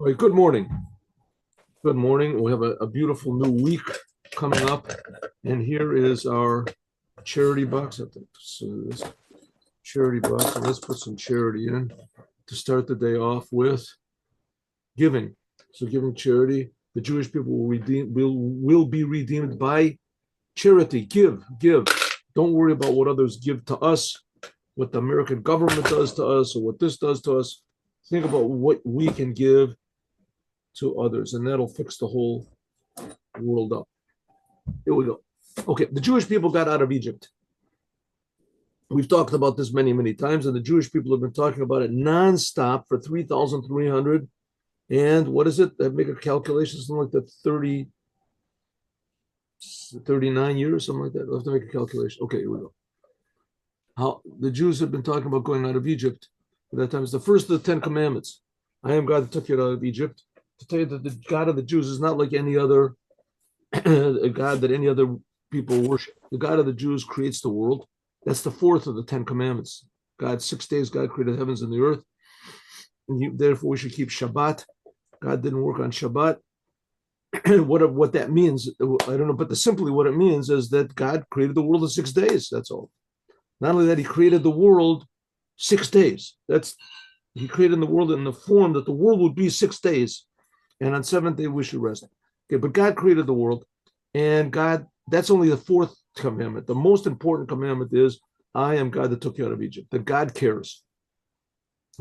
All right, good morning. Good morning. We have a beautiful new week coming up, and here is our charity box. So this charity box, and let's put some charity in to start the day off with giving. So giving charity, the Jewish people will be redeemed by charity. Give. Don't worry about what others give to us, what the American government does to us, or what this does to us. Think about what we can give to others, and that'll fix the whole world up. Here we go. Okay, the Jewish people got out of Egypt. We've talked about this many, many times, and the Jewish people have been talking about it nonstop for 3,300 and what is it? I make a calculation, something like that, 39 years, something like that. I'll have to make a calculation. Okay, here we go. How the Jews have been talking about going out of Egypt. At that time, it's the first of the 10 commandments. I am God that took you out of Egypt. To tell you that the God of the Jews is not like any other a God that any other people worship. The God of the Jews creates the world. That's the fourth of the 10 commandments. God, 6 days, God created the heavens and the earth. And therefore, we should keep Shabbat. God didn't work on Shabbat. What that means, I don't know, but simply what it means is that God created the world in 6 days. That's all. Not only that, He created the world 6 days. He created the world in the form that the world would be 6 days. And on 7th day, we should rest. Okay, but God created the world, and God, that's only the fourth commandment. The most important commandment is, I am God that took you out of Egypt, that God cares.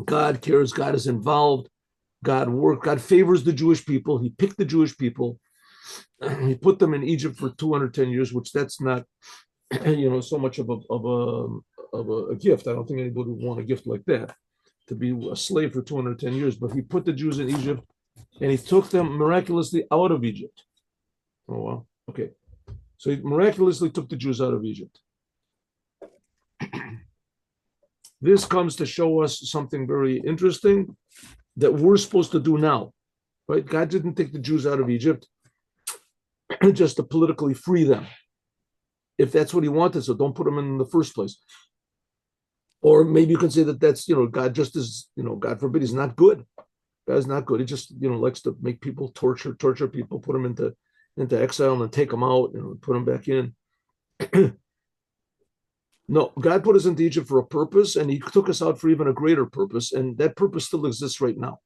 God cares, God is involved, God worked, God favors the Jewish people. He picked the Jewish people. He put them in Egypt for 210 years, which that's not, so much of a gift. I don't think anybody would want a gift like that, to be a slave for 210 years. But He put the Jews in Egypt, and He took them miraculously out of Egypt. Oh, wow. Okay. So He miraculously took the Jews out of Egypt. This comes to show us something very interesting that we're supposed to do now, right? God didn't take the Jews out of Egypt just to politically free them, if that's what He wanted. So don't put them in the first place. Or maybe you can say that that's, God just is, God forbid, He's not good. God's not good. He just, likes to make people torture people, put them into exile and then take them out, put them back in. No, God put us into Egypt for a purpose, and He took us out for even a greater purpose, and that purpose still exists right now.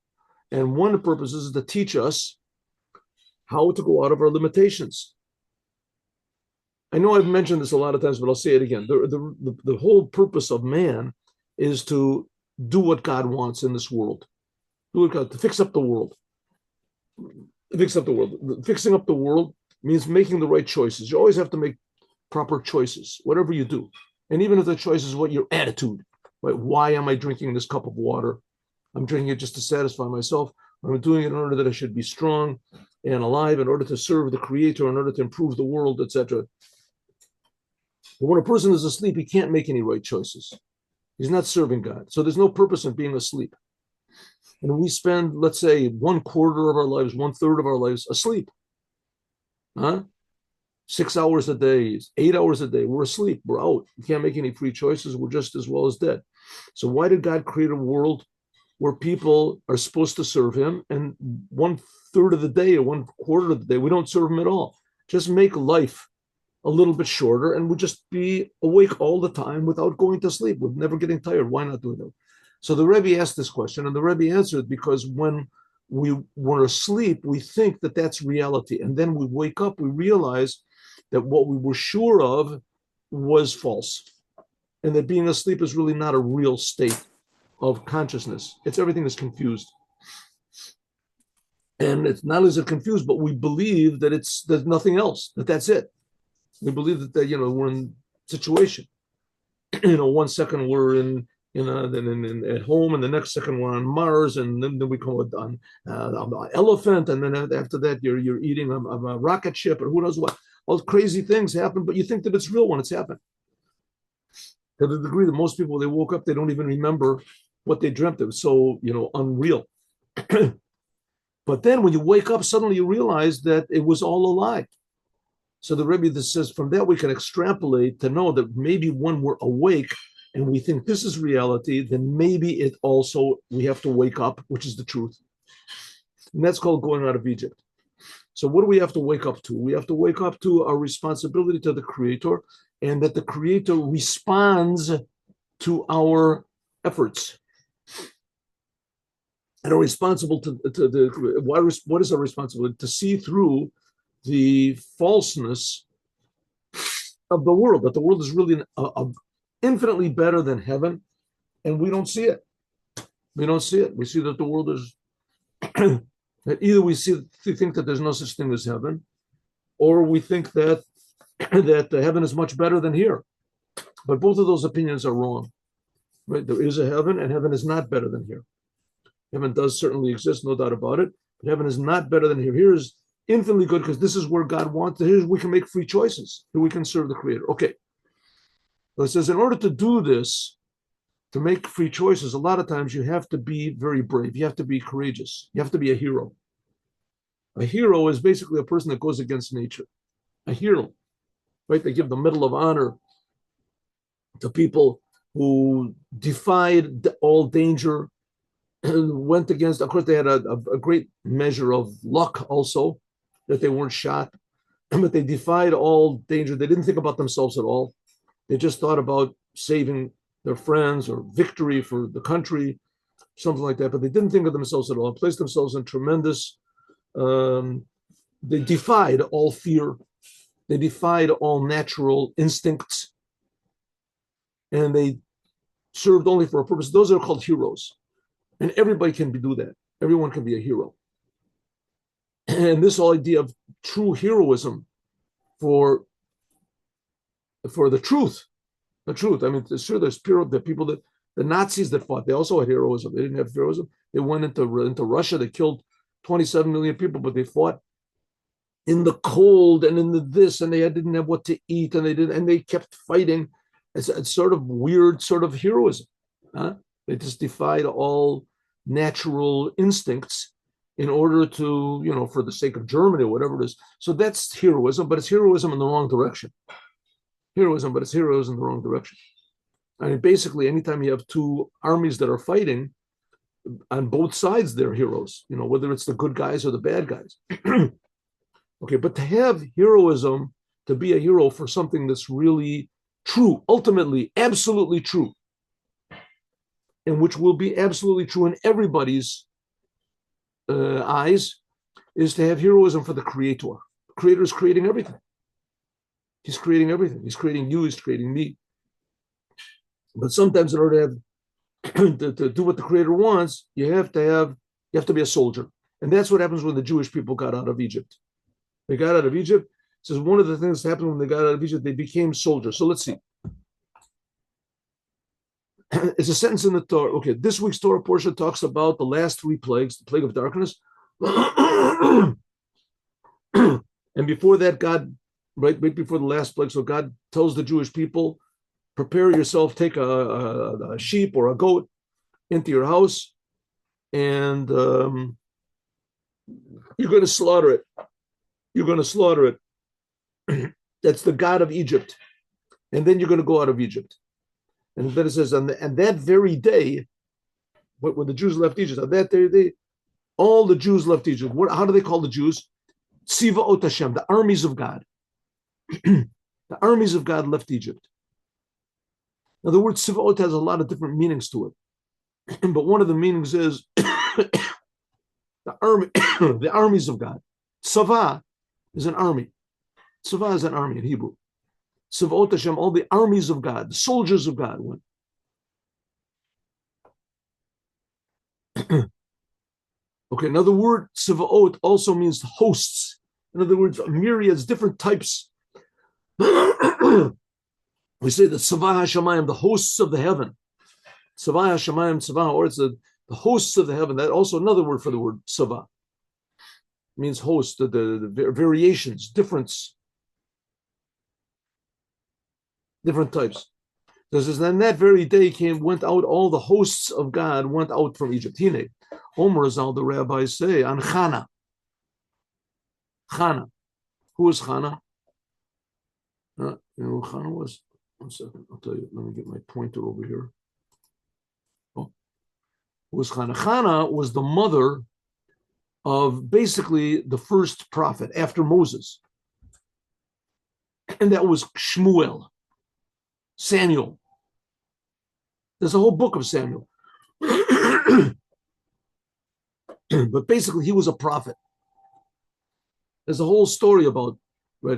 And one of the purposes is to teach us how to go out of our limitations. I know I've mentioned this a lot of times, but I'll say it again. The whole purpose of man is to do what God wants in this world. To fix up the world. Fixing up the world means making the right choices. You always have to make proper choices, whatever you do. And even if the choice is what your attitude, right? Why am I drinking this cup of water? I'm drinking it just to satisfy myself. I'm doing it in order that I should be strong and alive, in order to serve the Creator, in order to improve the world, etc. But when a person is asleep, he can't make any right choices. He's not serving God. So there's no purpose in being asleep. And we spend, let's say, 1/4 of our lives, 1/3 of our lives asleep. 6 hours a day, 8 hours a day, we're asleep, we're out. We can't make any free choices. We're just as well as dead. So why did God create a world where people are supposed to serve Him, and 1/3 of the day or 1/4 of the day, we don't serve Him at all? Just make life a little bit shorter, and we'll just be awake all the time without going to sleep. We're never getting tired. Why not do that? So the Rebbe asked this question, and the Rebbe answered, because when we're asleep, we think that that's reality. And then we wake up, we realize that what we were sure of was false. And that being asleep is really not a real state of consciousness. Everything is confused. And it's not only is it confused, but we believe that there's nothing else, that's it. We believe that we're in situation. 1 second we're at home, and the next second we're on Mars, and then we come on an elephant, and then after that you're eating a rocket ship, or who knows what. All crazy things happen, but you think that it's real when it's happened. To the degree that most people, they woke up, they don't even remember what they dreamt. It was so unreal. But then when you wake up, suddenly you realize that it was all a lie. So the Rebbe says from that we can extrapolate to know that maybe when we're awake and we think this is reality, then maybe we have to wake up, which is the truth. And that's called going out of Egypt. So what do we have to wake up to? We have to wake up to our responsibility to the Creator, and that the Creator responds to our efforts. And are responsible to the what is our responsibility? To see through the falseness of the world, that the world is really infinitely better than heaven, and we don't see it. We don't see it. We see that the world is that either we think that there's no such thing as heaven, or we think that that heaven is much better than here. But both of those opinions are wrong. Right? There is a heaven, and heaven is not better than here. Heaven does certainly exist, no doubt about it, but heaven is not better than here. Here is infinitely good because this is where God wants. Here we can make free choices. Here we can serve the Creator. Okay. So it says, in order to do this, to make free choices, a lot of times you have to be very brave. You have to be courageous. You have to be a hero. A hero is basically a person that goes against nature. A hero, right? They give the Medal of Honor to people who defied all danger and went against. Of course, they had a great measure of luck also, that they weren't shot, but they defied all danger. They didn't think about themselves at all. They just thought about saving their friends or victory for the country, something like that. But they didn't think of themselves at all. They placed themselves in tremendous. They defied all fear. They defied all natural instincts, and they served only for a purpose. Those are called heroes, and everybody can do that. Everyone can be a hero. And this whole idea of true heroism for the truth. The truth. I mean, sure, there's the people that the Nazis that fought. They also had heroism. They didn't have heroism. They went into Russia. They killed 27 million people, but they fought in the cold and in the this, and they didn't have what to eat, and they kept fighting. It's sort of weird, sort of heroism. Huh? They just defied all natural instincts in order to, for the sake of Germany or whatever it is. So that's heroism, but it's heroism in the wrong direction. Heroism, but it's heroism in the wrong direction. I mean, basically, anytime you have two armies that are fighting, on both sides, they're heroes, whether it's the good guys or the bad guys. Okay, but to have heroism, to be a hero for something that's really true, ultimately, absolutely true, and which will be absolutely true in everybody's eyes, is to have heroism for the Creator. The Creator is creating everything. He's creating everything. He's creating you. He's creating me. But sometimes, in order to have to do what the Creator wants, you have to be a soldier, and that's what happens when the Jewish people got out of Egypt. They got out of Egypt. It says one of the things that happened when they got out of Egypt, they became soldiers. So let's see. It's a sentence in the Torah. Okay, this week's Torah portion talks about the last three plagues, the plague of darkness. And before that, God, right before the last plague, so God tells the Jewish people, prepare yourself, take a sheep or a goat into your house, and you're going to slaughter it. You're going to slaughter it. That's the God of Egypt. And then you're going to go out of Egypt. And then it says, and that very day, when the Jews left Egypt, on that day, all the Jews left Egypt. How do they call the Jews? Tzivaot Hashem, the armies of God. The armies of God left Egypt. Now, the word Tzivaot has a lot of different meanings to it. But one of the meanings is the armies of God. Tzava is an army. Tzava is an army in Hebrew. Tzivaot Hashem, all the armies of God, the soldiers of God went. Okay, now the word Tzivaot also means hosts. In other words, myriads, different types. We say the Tzava HaShamayim, the hosts of the heaven. Tzava HaShamayim, Tzava, or it's the hosts of the heaven. That also another word for the word Tzava. It means host, the variations, different types. Because then that very day went out, all the hosts of God went out from Egypt. Hine, Omer Zal, the rabbis say, on Chana. Chana. Who is Chana? You know who Chana was? 1 second, I'll tell you. Let me get my pointer over here. Oh, who was Chana? Chana was the mother of basically the first prophet after Moses. And that was Shmuel, Samuel. There's a whole book of Samuel. But basically, he was a prophet. There's a whole story about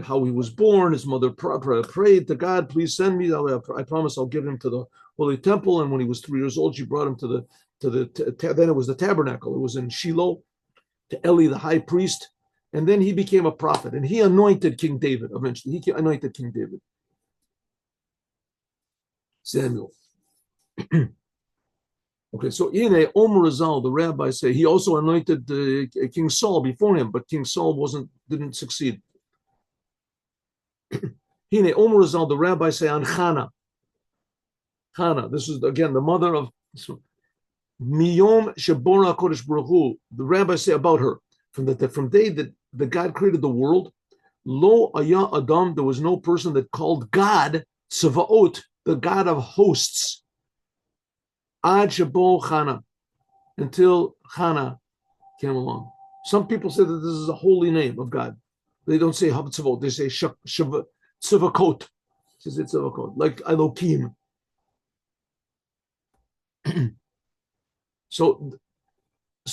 how he was born. His mother prayed to God, please send me. I promise I'll give him to the holy temple. And when he was 3 years old, she brought him to then it was the tabernacle. It was in Shiloh, to Eli, the high priest. And then he became a prophet. And he anointed King David eventually. He anointed King David. Samuel. Okay, so Ine Omer Azal, the rabbis say, he also anointed King Saul before him, but King Saul didn't succeed. Hine Omer Azal, the rabbis say on Hannah. Hannah, this is again the mother of Miyom Shebora Kodesh Baruch Hu. The rabbis say about her from the day that the God created the world. Lo Aya Adam, there was no person that called God Tsavaot, the God of hosts. Ad Shabo Chana, until Chana came along. Some people say that this is a holy name of God. They don't say Habatzavot, they say Tzavakot. They say Tzavakot, like Elohim. So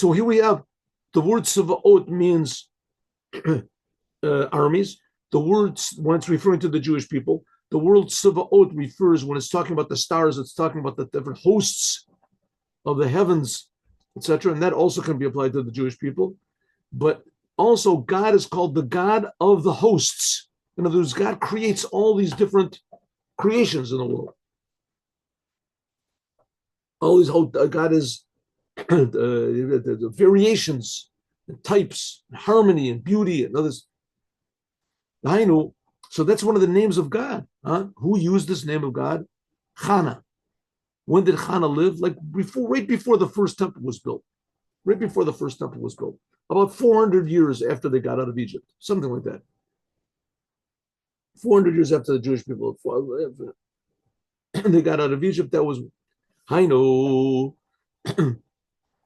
here we have the word Tzavaot means armies. The word, when it's referring to the Jewish people, the word Tzavaot refers, when it's talking about the stars, it's talking about the different hosts of the heavens, etc. And that also can be applied to the Jewish people. But also, God is called the God of the hosts. In other words, God creates all these different creations in the world. All these, God is the variations, and types, and harmony, and beauty, and others. I know. So that's one of the names of God. Who used this name of God? Chana. When did Chana live? Like right before the first temple was built. Right before the first temple was built. About 400 years after they got out of Egypt. Something like that. 400 years after the Jewish people they got out of Egypt, that was Hainu.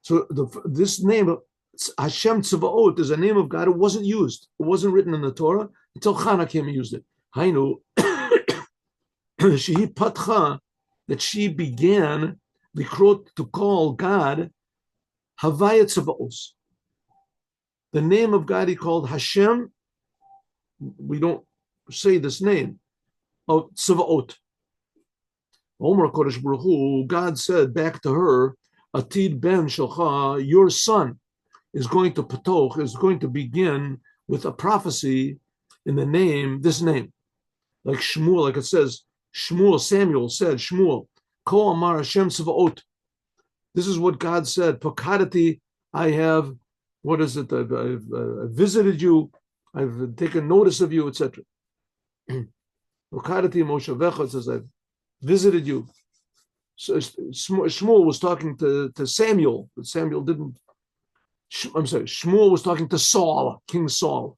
So this name, Hashem Tzavaot, is a name of God. It wasn't used. It wasn't written in the Torah until Chana came and used it. Hainu, Shehi Patcha, that she began to call God Havaya Tzavaos. The name of God he called Hashem. We don't say this name of Tzavaot. Omer Kodesh Baruch Hu, God said back to her, Atid ben Shalcha, your son is going to begin with a prophecy in the name, this name. Like Shmuel, like it says, Samuel said, Shmuel, Ko Amar Hashem Tzavaot. This is what God said. Pakadati, I have, what is it? I've visited you, I've taken notice of you, etc. Pakadati Moshavecha says, I've visited you. So Shmuel was talking to Samuel, but Samuel didn't. I'm sorry, Shmuel was talking to Saul, King Saul.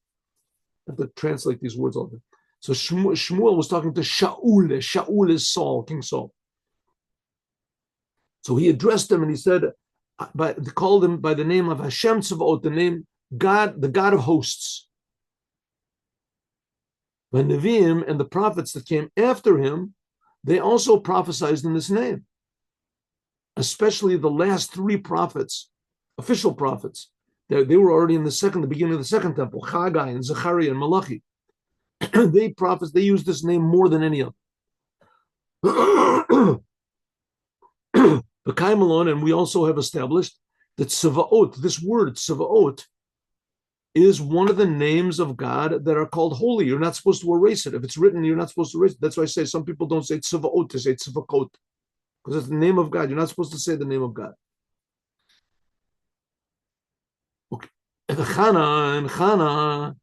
I have to translate these words all the time. So Shmuel was talking to Shaul. Shaul is Saul, King Saul. So he addressed him and he said, called him by the name of Hashem Tzavaot, the name God, the God of hosts. The Nevi'im and the prophets that came after him, they also prophesied in this name. Especially the last 3 prophets, official prophets. They were already in the beginning of the second temple, Chagai and Zechariah and Malachi. They used this name more than any other. The Kaimalon, and we also have established that Tzavaot, this word Tzavaot, is one of the names of God that are called holy. You're not supposed to erase it. If it's written, you're not supposed to erase it. That's why I say some people don't say Tzavaot, they say Tzavakot. Because it's the name of God. You're not supposed to say the name of God. Okay. Chana,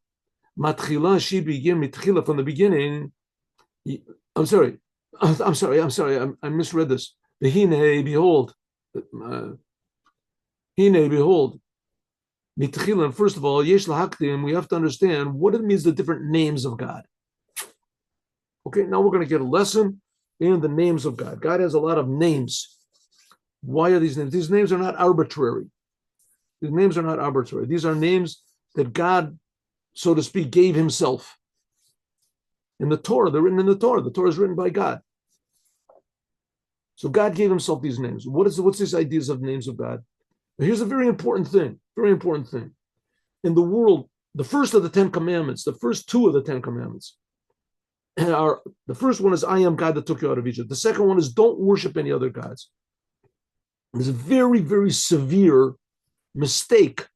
Matchila, she began Mitchila from the beginning. I'm sorry. I misread this. The Hine, behold. Mitchila, first of all, Yesh Lahaktim, we have to understand what it means, the different names of God. Okay, now we're going to get a lesson in the names of God. God has a lot of names. Why are these names? These names are not arbitrary. These names are not arbitrary. These are names that God, so to speak, gave himself. In the Torah, they're written in the Torah. The Torah is written by God. So God gave himself these names. What's these ideas of names of God? Now here's a very important thing. In the world, the first of the 10 commandments, the first two of the 10 commandments are, the first one is, I am God that took you out of Egypt. The second one is, don't worship any other gods. There's a very, very severe mistake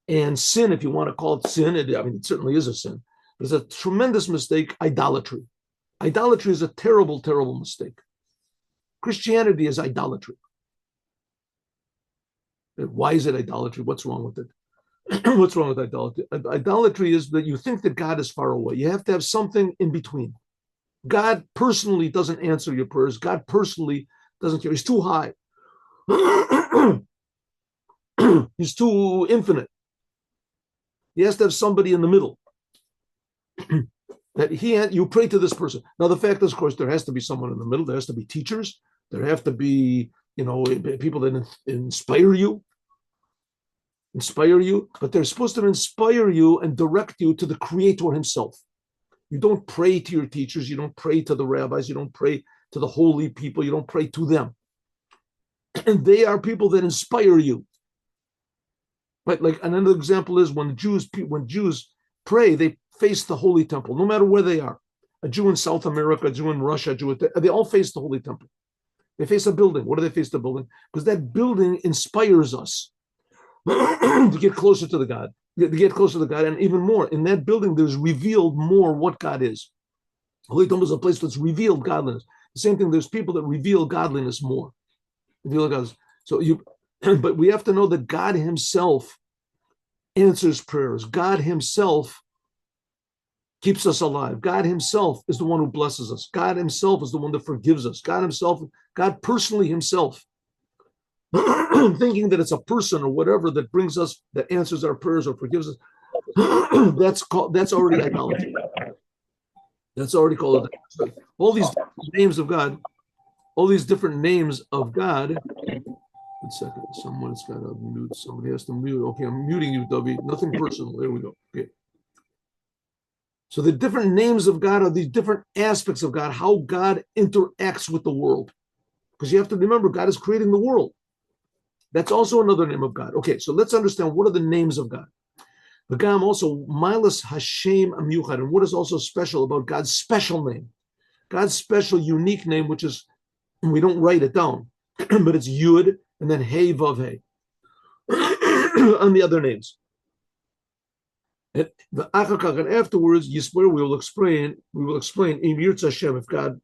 and sin, if you want to call it sin. It certainly is a sin. But it's a tremendous mistake, idolatry. Idolatry is a terrible, terrible mistake. Christianity is idolatry. Why is it idolatry? What's wrong with it? What's wrong with idolatry? Idolatry is that you think that God is far away. You have to have something in between. God personally doesn't answer your prayers. God personally doesn't care. He's too high. He's too infinite. He has to have somebody in the middle. You pray to this person. Now, the fact is, of course, there has to be someone in the middle. There has to be teachers. There have to be, people that inspire you, but they're supposed to inspire you and direct you to the Creator himself. You don't pray to your teachers. You don't pray to the rabbis. You don't pray to the holy people. You don't pray to them. And they are people that inspire you. Right? Like another example is when Jews pray, they face the Holy Temple, no matter where they are. A Jew in South America, a Jew in Russia, they all face the Holy Temple. They face a building. What do they face the building? Because that building inspires us to get closer to the God, and even more. In that building, there's revealed more what God is. The Holy Temple is a place that's revealed godliness. The same thing, there's people that reveal godliness more. But we have to know that God himself answers prayers. God himself keeps us alive. God himself is the one who blesses us. God himself is the one that forgives us. God personally himself. Thinking that it's a person or whatever that brings us, that answers our prayers or forgives us, that's already idolatry. That's already called idolatry. All these names of God, all these different names of God. 1 second, someone's got to mute. Somebody has to mute. Okay, I'm muting you, David. Nothing personal. There we go. Okay. So the different names of God are these different aspects of God, how God interacts with the world. Because you have to remember, God is creating the world. That's also another name of God. Okay, so let's understand what are the names of God. V'gam also, Milas Hashem Amyuchad, and what is also special about God's special name. God's special, unique name, which is, we don't write it down, but it's Yud, and then Hey Vav Hey on the other names. And afterwards, Yisper, we will explain Im Yirtz Hashem, if God,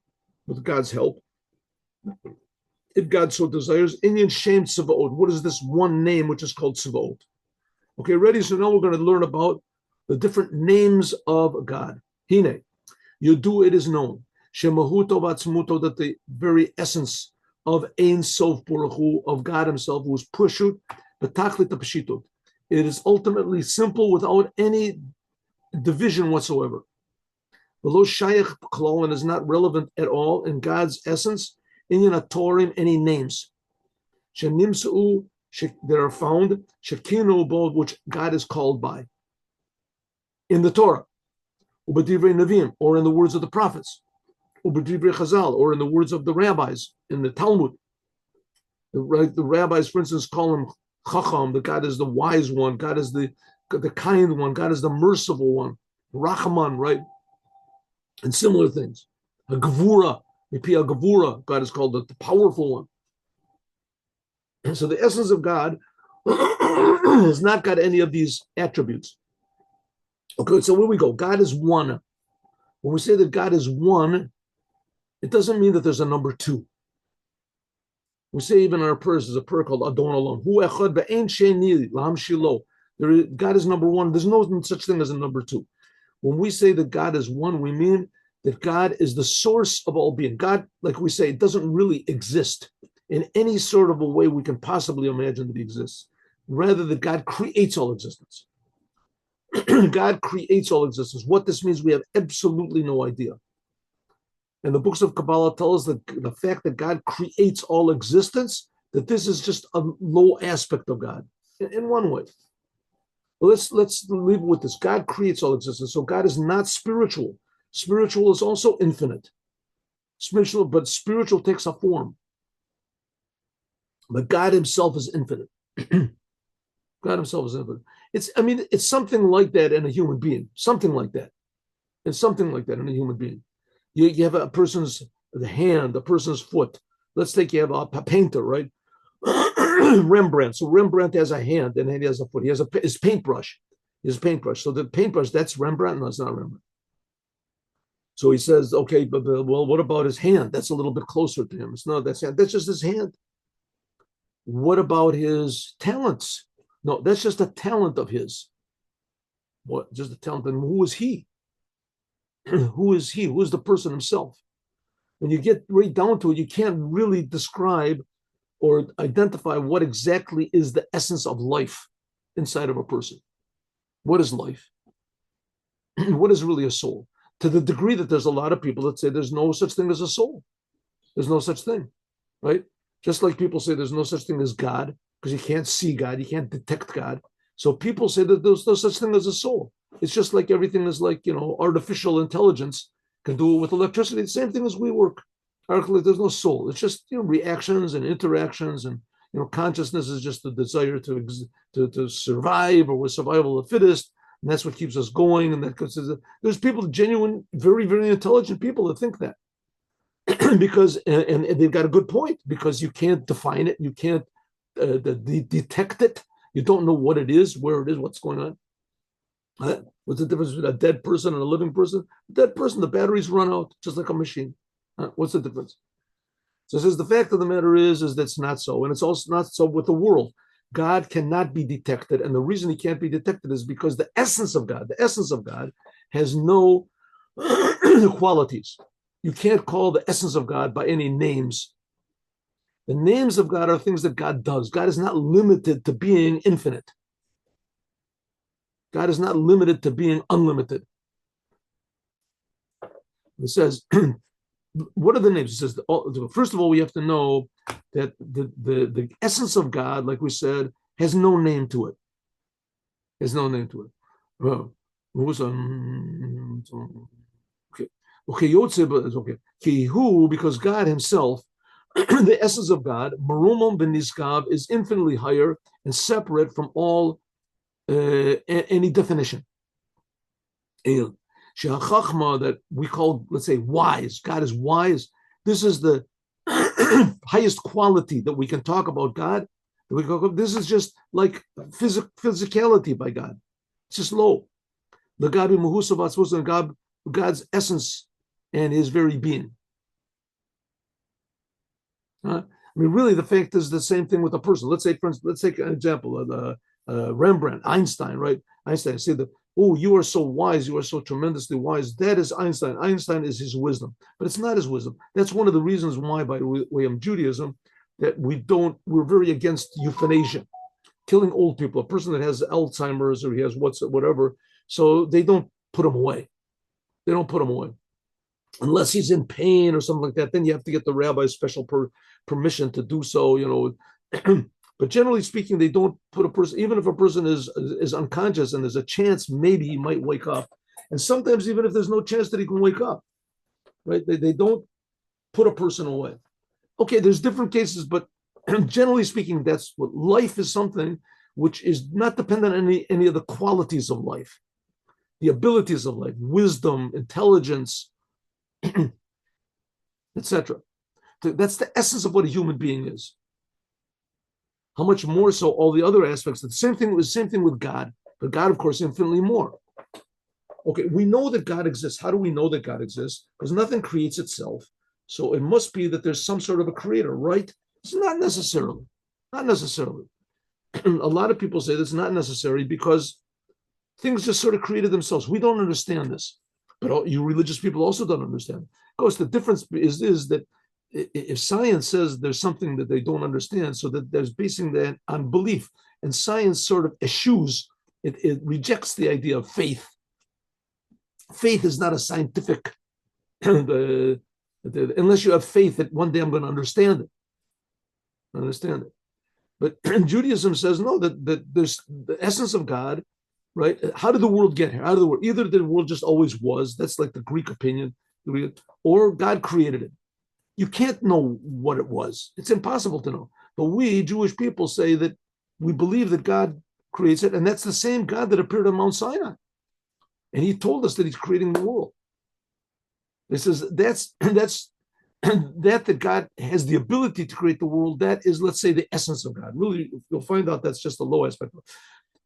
with God's help, if God so desires, Inyan Shem Tzavaot. What is this one name which is called Tzavaot? Okay, ready? So now we're going to learn about the different names of God. Hine, Yodu, it is known, Shemahuto Vatzmuto, that the very essence of Ein Sof Baruch Hu, of God himself, who is Pushut, B'tachlit Pshitut. It is ultimately simple without any division whatsoever. Below Shayach Klal, and is not relevant at all in God's essence, Inyan Atorim, any names. Shenimsu, that are found, Shekinu Bo, which God is called by. In the Torah, Ubedivrei Neviim, or in the words of the prophets. Ubedivrei Chazal, or in the words of the rabbis in the Talmud. The rabbis, for instance, call him Chacham, that God is the wise one, God is the kind one, God is the merciful one, Rachman, right? And similar things. A Gevura, God is called the powerful one. And so the essence of God has not got any of these attributes. Okay, so where we go? God is one. When we say that God is one, it doesn't mean that there's a number two. We say even in our prayers, there's a prayer called Adon Olam. Hu echad ve'ein sheni l'ham shilo. God is number one. There's no such thing as a number two. When we say that God is one, we mean that God is the source of all being. God, like we say, doesn't really exist in any sort of a way we can possibly imagine that he exists. Rather, that God creates all existence. God creates all existence. What this means, we have absolutely no idea. And the books of Kabbalah tell us that the fact that God creates all existence, that this is just a low aspect of God. in one way. Let's leave it with this. God creates all existence. So God is not spiritual. Spiritual is also infinite. But spiritual takes a form. But God himself is infinite. God himself is infinite. It's something like that in a human being. Something like that. It's something like that in a human being. You have a person's hand, a person's foot. Let's take you have a painter, right? Rembrandt. So Rembrandt has a hand and he has a foot. He has his paintbrush. His paintbrush. So the paintbrush, that's Rembrandt? No, it's not Rembrandt. So he says, okay, but well, what about his hand? That's a little bit closer to him. It's not that's hand. That's just his hand. What about his talents? No, that's just a talent of his. What? Just a talent. And who is he? Who is he? Who is the person himself? When you get right down to it, you can't really describe or identify what exactly is the essence of life inside of a person. What is life? What is really a soul? To the degree that there's a lot of people that say there's no such thing as a soul. There's no such thing, right? Just like people say there's no such thing as God, because you can't see God, you can't detect God. So people say that there's no such thing as a soul. It's just like everything is like, artificial intelligence can do it with electricity. The same thing as we work. There's no soul. It's just reactions and interactions, and consciousness is just the desire to survive, or with survival of the fittest, and that's what keeps us going. And there's people, genuine, very, very intelligent people that think that. Because and they've got a good point, because you can't define it, you can't detect it, you don't know what it is, where it is, what's going on. What's the difference between a dead person and a living person? A dead person, the batteries run out just like a machine. What's the difference? So it says the fact of the matter is that's not so, and it's also not so with the world. God cannot be detected, and the reason he can't be detected is because the essence of God has no qualities. You can't call the essence of God by any names. The names of God are things that God does. God is not limited to being infinite. God is not limited to being unlimited. It says, what are the names? It says, first of all, we have to know that the essence of God, like we said, has no name to it. There's no name to it. Okay, okay. Because God himself, the essence of God, Marumam ben Nizgav, is infinitely higher and separate from all any definition. Chachma, that we call, let's say, wise. God is wise. This is the highest quality that we can talk about God. This is just like physicality by God. It's just low. The Gabi Mahusavatzvus, and God's essence and his very being. Really, the fact is the same thing with a person. Let's say, for instance, let's take an example of Rembrandt, Einstein, right? Einstein say that, oh, you are so wise, you are so tremendously wise. That is Einstein. Einstein is his wisdom, but it's not his wisdom. That's one of the reasons why, by way of Judaism, that we're very against euthanasia, killing old people. A person that has Alzheimer's or he has whatever, so they don't put him away. They don't put him away. Unless he's in pain or something like that, then you have to get the rabbi's special permission to do so, But generally speaking, they don't put a person, even if a person is unconscious and there's a chance maybe he might wake up. And sometimes even if there's no chance that he can wake up, right? They don't put a person away. Okay, there's different cases, but generally speaking, that's what life is, something which is not dependent on any of the qualities of life, the abilities of life, wisdom, intelligence, etc. That's the essence of what a human being is. How much more so all the other aspects? The same thing with God, but God, of course, infinitely more. Okay, we know that God exists. How do we know that God exists? Because nothing creates itself. So it must be that there's some sort of a creator, right? It's not necessarily. Not necessarily. A lot of people say that's not necessary because things just sort of created themselves. We don't understand this. But you religious people also don't understand. Of course, the difference is that if science says there's something that they don't understand, so that there's basing that on belief, and science sort of eschews, it rejects the idea of faith. Faith is not a scientific, unless you have faith that one day I'm going to understand it. But Judaism says no, that there's the essence of God, right? How did the world get here? How did the world? Either the world just always was. That's like the Greek opinion, or God created it. You can't know what it was. It's impossible to know. But we Jewish people say that we believe that God creates it, and that's the same God that appeared on Mount Sinai, and He told us that He's creating the world. It says that God has the ability to create the world. That is, let's say, the essence of God. Really, you'll find out that's just a low aspect.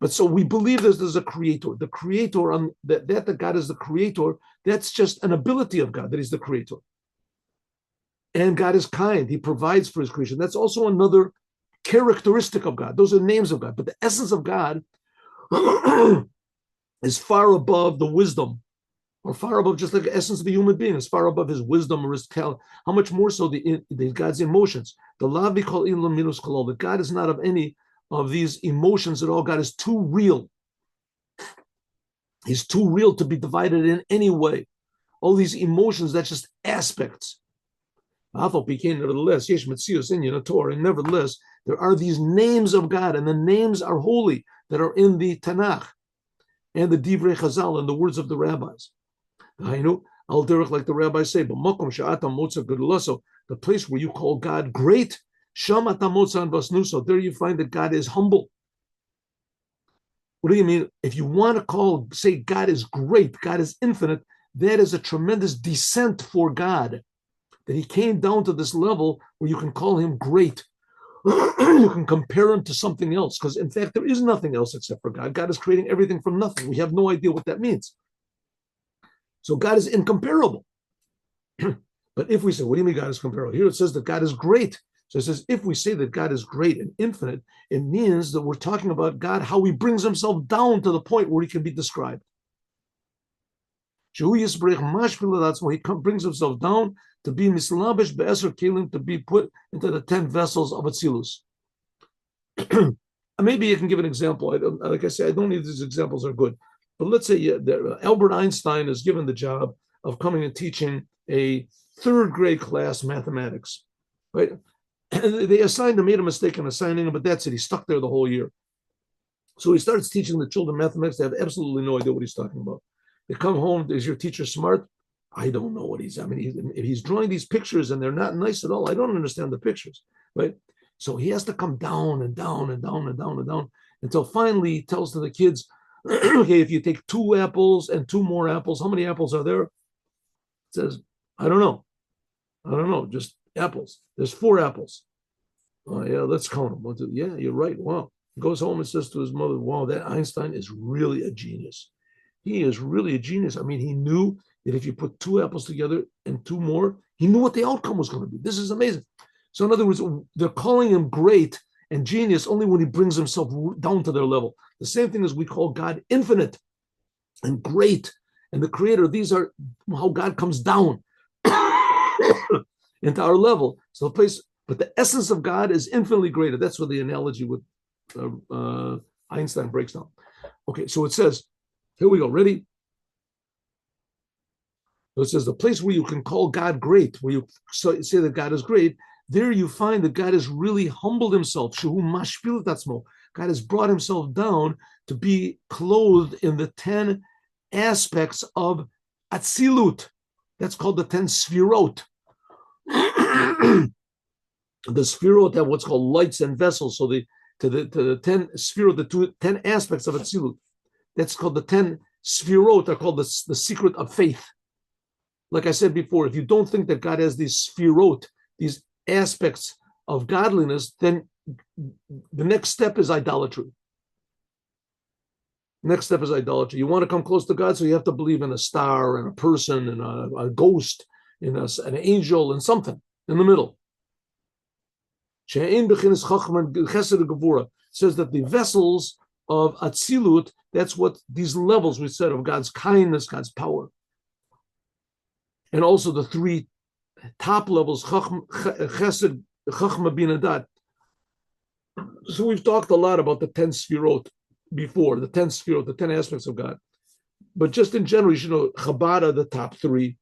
But so we believe there's a creator. The creator, that God is the creator, that's just an ability of God, that He's the creator. And God is kind. He provides for His creation. That's also another characteristic of God. Those are names of God. But the essence of God is far above the wisdom, or far above just like the essence of a human being, is far above His wisdom or His talent. How much more so the God's emotions? The lavi kol ilam minus kolol. That God is not of any of these emotions at all. God is too real. He's too real to be divided in any way. All these emotions, that's just aspects. Nevertheless, yesh metzius in the Torah, and nevertheless, there are these names of God, and the names are holy that are in the Tanakh and the Divrei Chazal and the words of the rabbis. Al derech, like the rabbis say, b'makom she'ata motza geduloso, the place where you call God great, sham ata motza vasnuso, there you find that God is humble. What do you mean? If you want to say God is great, God is infinite, that is a tremendous descent for God, that He came down to this level where you can call Him great. You can compare Him to something else, because in fact, there is nothing else except for God. God is creating everything from nothing. We have no idea what that means. So God is incomparable. But if we say, what do you mean God is comparable? Here it says that God is great. So it says, if we say that God is great and infinite, it means that we're talking about God, how He brings Himself down to the point where He can be described. He brings Himself down to be mislabish be'eser kelim, to be put into the 10 vessels of Atzilus. Maybe you can give an example. Like I say, I don't need these examples are good. But let's say Albert Einstein is given the job of coming and teaching a third grade class mathematics, right? And they made a mistake in assigning him, but that's it. He's stuck there the whole year. So he starts teaching the children mathematics. They have absolutely no idea what he's talking about. They come home, is your teacher smart? I don't know what if he's drawing these pictures and they're not nice at all, I don't understand the pictures, right? So he has to come down and down and down and down and down until finally he tells to the kids, okay, if you take 2 apples and 2 more apples, how many apples are there? It says, I don't know, just apples. There's 4 apples. Oh, yeah, let's count them. Yeah, you're right. Wow. He goes home and says to his mother, wow, that Einstein is really a genius. He is really a genius. I mean, he knew that if you put 2 apples together and 2 more, he knew what the outcome was going to be. This is amazing. So in other words, they're calling him great and genius only when he brings himself down to their level. The same thing as we call God infinite and great and the creator. These are how God comes down into our level. So the place, but the essence of God is infinitely greater. That's what the analogy with Einstein breaks down. Okay, so it says, here we go, ready? So it says the place where you can call God great, where you say that God is great, there you find that God has really humbled Himself. Shehu mashpil tatzmo. God has brought Himself down to be clothed in the 10 aspects of Atzilut. That's called the 10 Sfirot. The Sfirot have what's called lights and vessels. So to the 10 Sfirot, the 10 aspects of Atzilut, that's called the 10 Sfirot, are called the secret of faith. Like I said before, if you don't think that God has these Sfirot, these aspects of godliness, then the next step is idolatry. Next step is idolatry. You want to come close to God, so you have to believe in a star and a person and a ghost, in an angel and something in the middle. It says that the vessels of Atzilut, that's what these levels we said of God's kindness, God's power. And also the 3 top levels, Chesed, Chachma, Bina, Dat. So we've talked a lot about the 10 Sfirot before, the 10 Sfirot, the 10 aspects of God. But just in general, you should know Chabad are the top 3.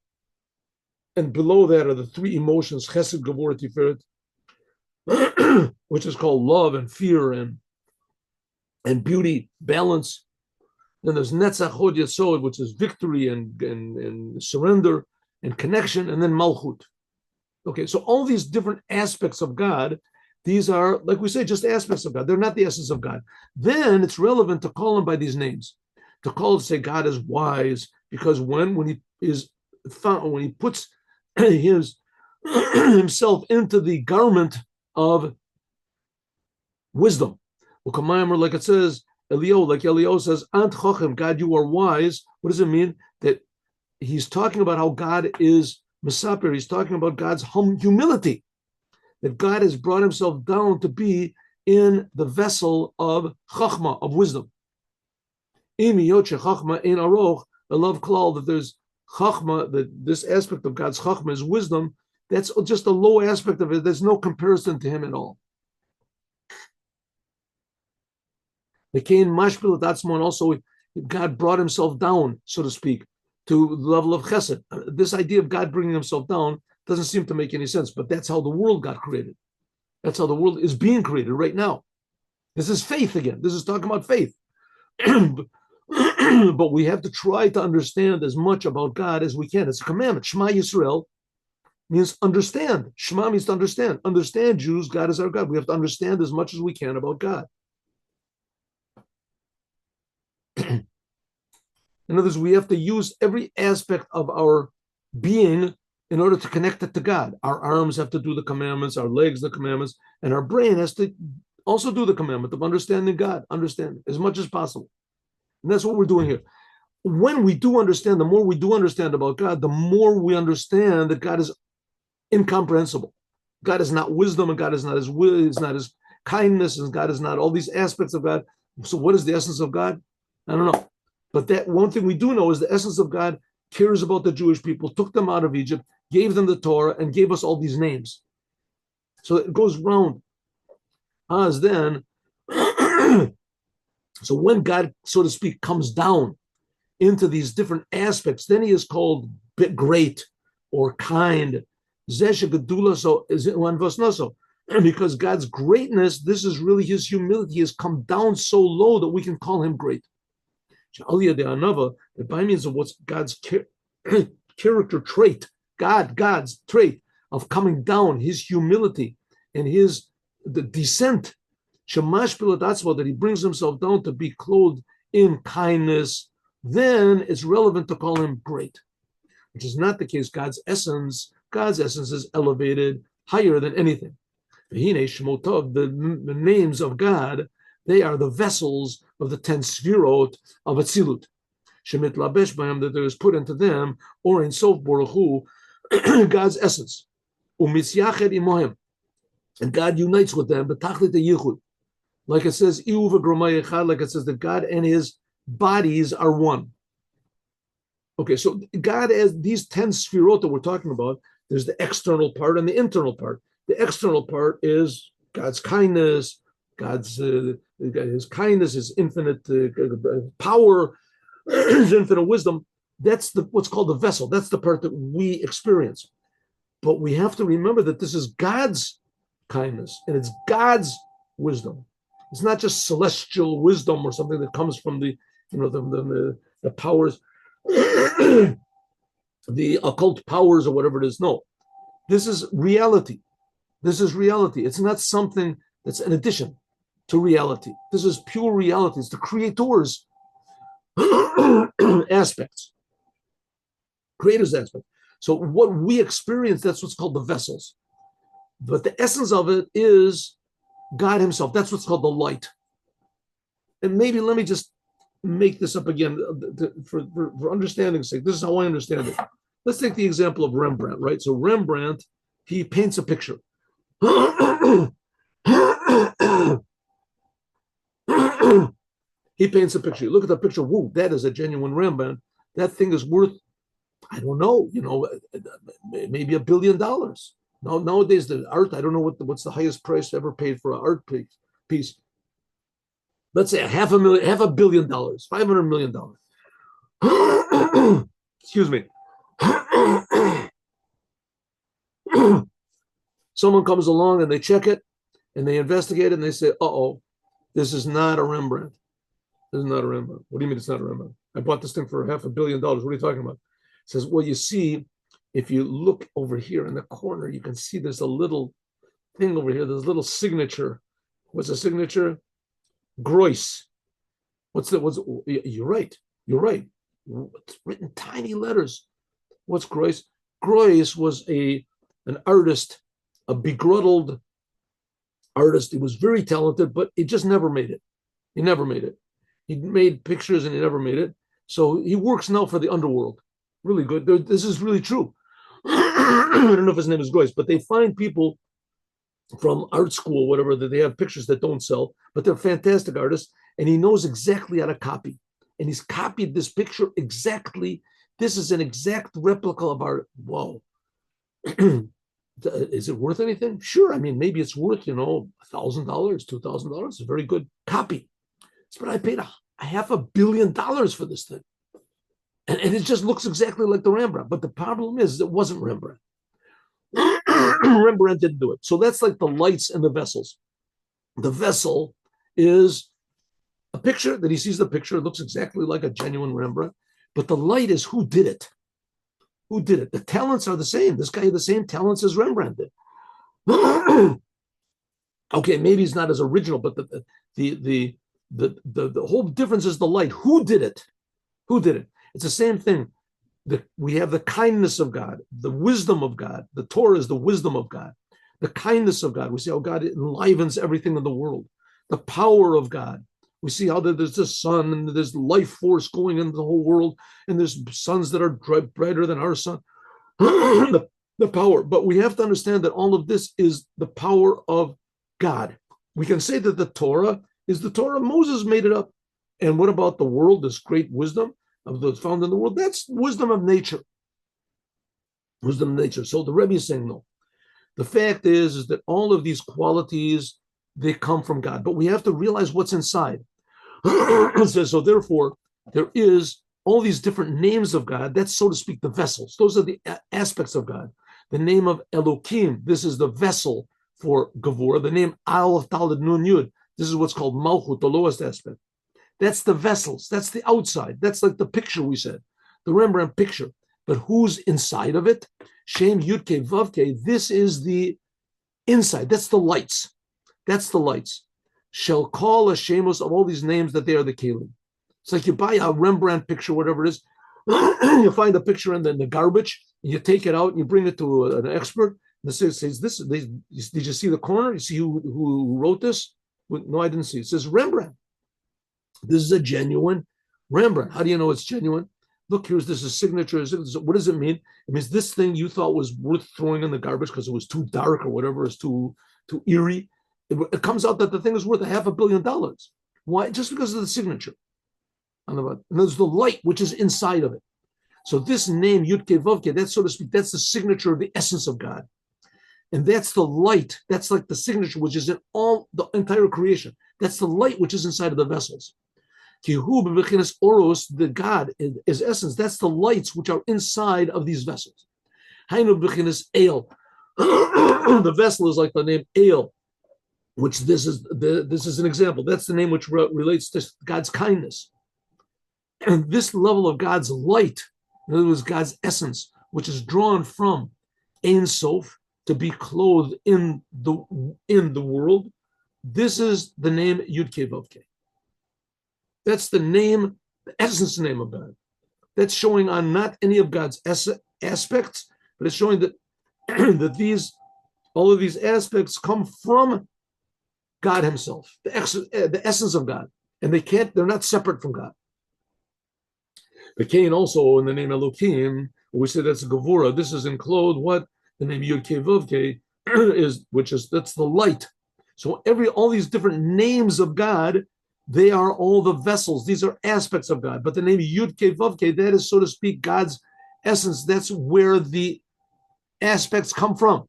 And below that are the 3 emotions, Chesed, Gevurah, Tiferet. which is called love and fear and beauty, balance. Then there's Netzach Hod Yesod, which is victory and surrender and connection, and then Malchut. Okay, so all these different aspects of God, these are, like we say, just aspects of God. They're not the essence of God. Then it's relevant to call him by these names, to call to say God is wise, because when he is found, when he puts his himself into the garment of wisdom, like it says, Elio says, Ant Chochem, God, you are wise. What does it mean? That he's talking about how God is Mesaper. He's talking about God's humility, that God has brought himself down to be in the vessel of Chachma, of wisdom. Imi Yoche Chachma in Aroch, I love Klal, that there's Chachma, that this aspect of God's Chachma is wisdom. That's just a low aspect of it. There's no comparison to him at all. The Cain Mashpil Datzmo, and also God brought himself down, so to speak, to the level of Chesed. This idea of God bringing himself down doesn't seem to make any sense, but that's how the world got created. That's how the world is being created right now. This is faith again. This is talking about faith. But we have to try to understand as much about God as we can. It's a commandment. Shema Yisrael means understand. Shema means to understand. Understand, Jews, God is our God. We have to understand as much as we can about God. In other words, we have to use every aspect of our being in order to connect it to God. Our arms have to do the commandments, our legs the commandments, and our brain has to also do the commandment of understanding God, understand as much as possible. And that's what we're doing here. When we do understand, the more we do understand about God, the more we understand that God is incomprehensible. God is not wisdom, and God is not his will, is not his kindness, and God is not all these aspects of God. So what is the essence of God? I don't know. But that one thing we do know is the essence of God cares about the Jewish people, took them out of Egypt, gave them the Torah, and gave us all these names. So it goes round. As then, so when God, so to speak, comes down into these different aspects, then he is called great or kind. Because God's greatness, this is really his humility, has come down so low that we can call him great. The by means of what's God's character trait, God's trait of coming down, his humility and the descent, that he brings himself down to be clothed in kindness, then it's relevant to call him great, which is not the case. God's essence is elevated higher than anything. The names of God, they are the vessels of the 10 sfirot of Atzilut. Shemit Labesh B'hem, that there is put into them, or in Sof Baruch Hu, God's essence. Umitzyached imohem, and God unites with them, b'tachlit yichud. Like it says, Iu v'gromay echad, like it says that God and his bodies are one. Okay, so God has these 10 sfirot that we're talking about. There's the external part and the internal part. The external part is God's kindness, his kindness, his infinite power, his infinite wisdom. That's what's called the vessel. That's the part that we experience. But we have to remember that this is God's kindness and it's God's wisdom. It's not just celestial wisdom or something that comes from the powers, the occult powers or whatever it is. No, this is reality. This is reality. It's not something that's an addition to reality. This is pure reality. It's the Creator's aspects, Creator's aspect. So what we experience, that's what's called the vessels. But the essence of it is God himself. That's what's called the light. And maybe let me just make this up again for understanding's sake. This is how I understand it. Let's take the example of Rembrandt, right? So Rembrandt, he paints a picture. He paints a picture. You look at the picture, whoa, that is a genuine Rembrandt. That thing is worth, I don't know, maybe $1 billion. Now, nowadays, the art, I don't know what's the highest price ever paid for an art piece. Let's say $500 million, $500 million. Excuse me. Someone comes along and they check it and they investigate it and they say, uh-oh, this is not a Rembrandt. This is not a Rembrandt. What do you mean it's not a Rembrandt? I bought this thing for $500 million. What are you talking about? It says, well, you see, if you look over here in the corner, you can see there's a little thing over here. There's a little signature. What's the signature? Gross. You're right. You're right. It's written tiny letters. What's Gross? Gross was an artist, a begrudged artist. He was very talented, but he just never made it. He never made it. He made pictures and he never made it. So he works now for the underworld. Really good. This is really true. I don't know if his name is Gross, but they find people from art school, whatever, that they have pictures that don't sell, but they're fantastic artists. And he knows exactly how to copy. And he's copied this picture exactly. This is an exact replica of art. Whoa. Is it worth anything? Sure. I mean, maybe it's worth, $1,000, $2,000. It's a very good copy. But I paid $500 million for this thing. And it just looks exactly like the Rembrandt. But the problem is it wasn't Rembrandt. Rembrandt didn't do it. So that's like the lights and the vessels. The vessel is a picture that he sees the picture. It looks exactly like a genuine Rembrandt. But the light is who did it. Who did it? The talents are the same. This guy had the same talents as Rembrandt did. Okay, maybe he's not as original, but the whole difference is the light. Who did it? Who did it? It's the same thing. We have the kindness of God, the wisdom of God. The Torah is the wisdom of God, the kindness of God. We see how God enlivens everything in the world. The power of God. We see how there's the sun and there's life force going into the whole world, and there's suns that are brighter than our sun. the power. But we have to understand that all of this is the power of God. We can say that the Torah is the Torah. Moses made it up. And what about the world, this great wisdom of those found in the world? That's wisdom of nature. Wisdom of nature. So the Rebbe is saying no. The fact is that all of these qualities, they come from God. But we have to realize what's inside. So therefore, there is all these different names of God. That's, so to speak, the vessels. Those are the aspects of God. The name of Elohim, this is the vessel for Gavur. The name Aleph Daled Nun Yud, this is what's called Malchut, the lowest aspect. That's the vessels. That's the outside. That's like the picture we said, the Rembrandt picture. But who's inside of it? Shem Yudke Vavke. This is the inside. That's the lights. That's the lights. Shall call a shemos of all these names that they are the kelim. It's like you buy a Rembrandt picture, whatever it is. You find a picture in the garbage, and you take it out and you bring it to an expert. And it says, "This. Did you see the corner? You see who wrote this?" No, I didn't see. It says Rembrandt. This is a genuine Rembrandt. How do you know it's genuine? Look, this is a signature. What does it mean? It means this thing you thought was worth throwing in the garbage because it was too dark or whatever, it's too eerie. It comes out that the thing is worth $500 million. Why? Just because of the signature. And there's the light which is inside of it. So this name, Yudke Vavke, that's, so to speak, that's the signature of the essence of God. And that's the light. That's like the signature which is in all the entire creation. That's the light which is inside of the vessels. Kihu b'bechinas oros, the God is essence. That's the lights which are inside of these vessels. Hainu b'bechinas el. The vessel is like the name El, which this is an example. That's the name which relates to God's kindness. And this level of God's light, in other words, God's essence, which is drawn from Ein Sof to be clothed in the world. This is the name Yud-Kei Vav-Kei. That's the name, the essence name of God. That's showing on not any of God's aspects, but it's showing that that all of these aspects come from God Himself, the essence of God, and they're not separate from God. The Cain also in the name Elohim, we say that's a Gevura. This is enclosed what the name Yud-Kei Vav-Kei is, that's the light. So all these different names of God, they are all the vessels. These are aspects of God. But the name Yud-Kei Vav-Kei, that is, so to speak, God's essence. That's where the aspects come from.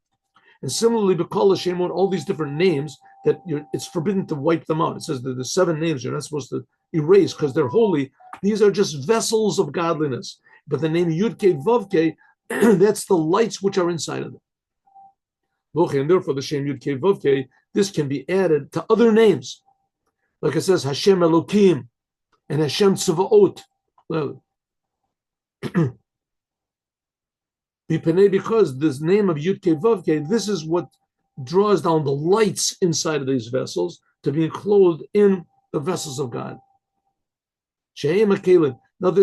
And similarly, B'Kol Hashemot, all these different names, that it's forbidden to wipe them out. It says that the 7 names you're not supposed to erase because they're holy. These are just vessels of godliness. But the name Yud-Kei Vav-Kei, that's the lights which are inside of them. And therefore, the Shem Yud-Kei Vav-Kei, this can be added to other names. Like it says, Hashem Elokim and Hashem Tzavaot. Because this name of Yud-Kei Vav-Kei, this is what draws down the lights inside of these vessels to be clothed in the vessels of God. Now,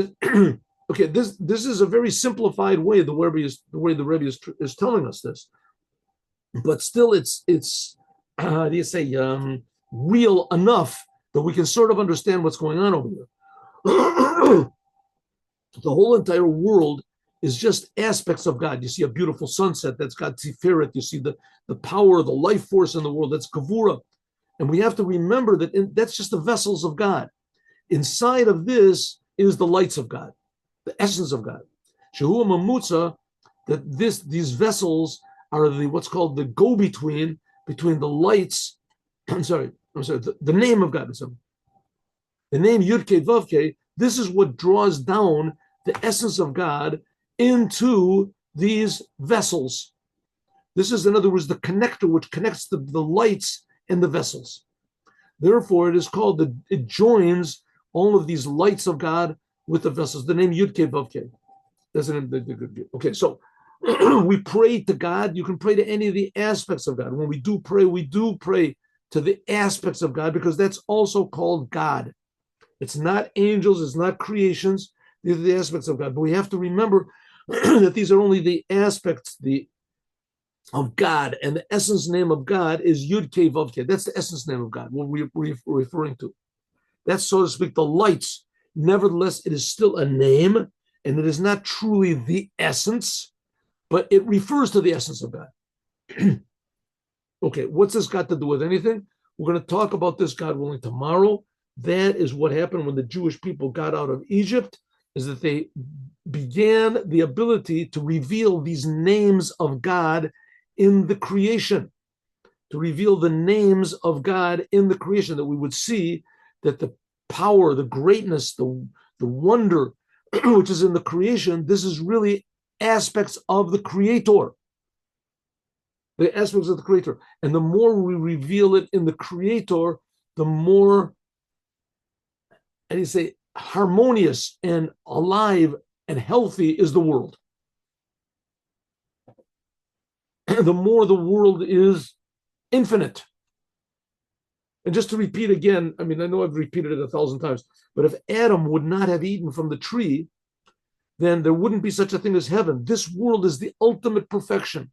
okay, this is a very simplified way the way the Rebbe is telling us this, but still, it's how do you say real enough that we can sort of understand what's going on over here. The whole entire world is just aspects of God. You see a beautiful sunset, that's got Tiferet. You see the power, the life force in the world, that's Kavura. And we have to remember that that's just the vessels of God. Inside of this is the lights of God, the essence of God. Shehu Mamutza, that these vessels are what's called the go-between between the lights. The name of God. The name Yud-Kei Vav-Kei, this is what draws down the essence of God into these vessels. This is, in other words, the connector which connects the lights and the vessels. Therefore, it is called it joins all of these lights of God with the vessels. The name Yud-Kei Vav-Kei. Okay, so we pray to God. You can pray to any of the aspects of God. When we do pray to the aspects of God, because that's also called God. It's not angels, it's not creations. These are the aspects of God. But we have to remember that these are only the aspects of God, and the essence name of God is Yud-Kei Vav-Kei. That's the essence name of God, what we're referring to. That's, so to speak, the lights. Nevertheless, it is still a name, and it is not truly the essence, but it refers to the essence of God. Okay, what's this got to do with anything? We're going to talk about this, God willing, tomorrow. That is what happened when the Jewish people got out of Egypt, is that they began the ability to reveal these names of God in the creation, to reveal the names of God in the creation, that we would see that the power, the greatness, the wonder which is in the creation, this is really aspects of the Creator. The aspects of the Creator. And the more we reveal it in the Creator, the more, how do you say, harmonious and alive and healthy is the world. The more the world is infinite. And just to repeat again, I mean, I know I've repeated it 1,000 times, but if Adam would not have eaten from the tree, then there wouldn't be such a thing as heaven. This world is the ultimate perfection,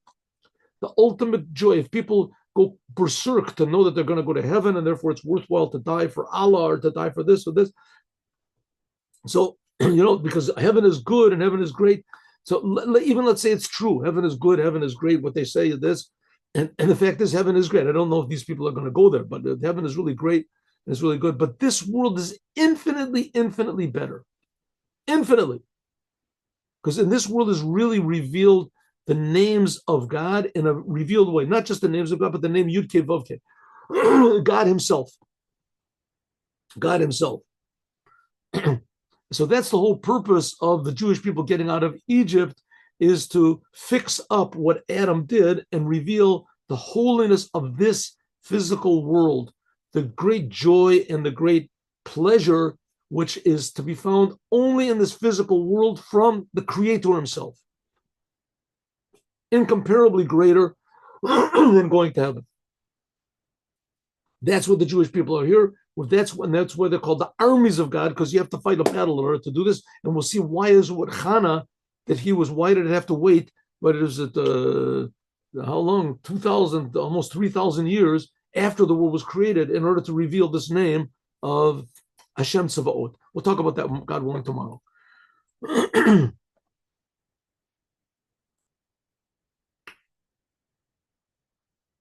the ultimate joy. If people go berserk to know that they're going to go to heaven and therefore it's worthwhile to die for Allah or to die for this or this. So, because heaven is good and heaven is great. So even let's say it's true. Heaven is good, heaven is great. What they say is this. And the fact is, heaven is great. I don't know if these people are going to go there, but heaven is really great. And it's really good. But this world is infinitely, infinitely better. Infinitely. Because in this world is really revealed the names of God in a revealed way. Not just the names of God, but the name Yud-Kei Vav-Kei. God himself. God himself. So that's the whole purpose of the Jewish people getting out of Egypt, is to fix up what Adam did and reveal the holiness of this physical world, the great joy and the great pleasure which is to be found only in this physical world from the Creator himself. Incomparably greater than going to heaven. That's what the Jewish people are here. That's why they're called the armies of God, because you have to fight a battle in order to do this. And we'll see why is what Chana, why did it have to wait? But it was at how long? 2,000, almost 3,000 years after the world was created in order to reveal this name of Hashem Tzavaot. We'll talk about that, God willing, tomorrow.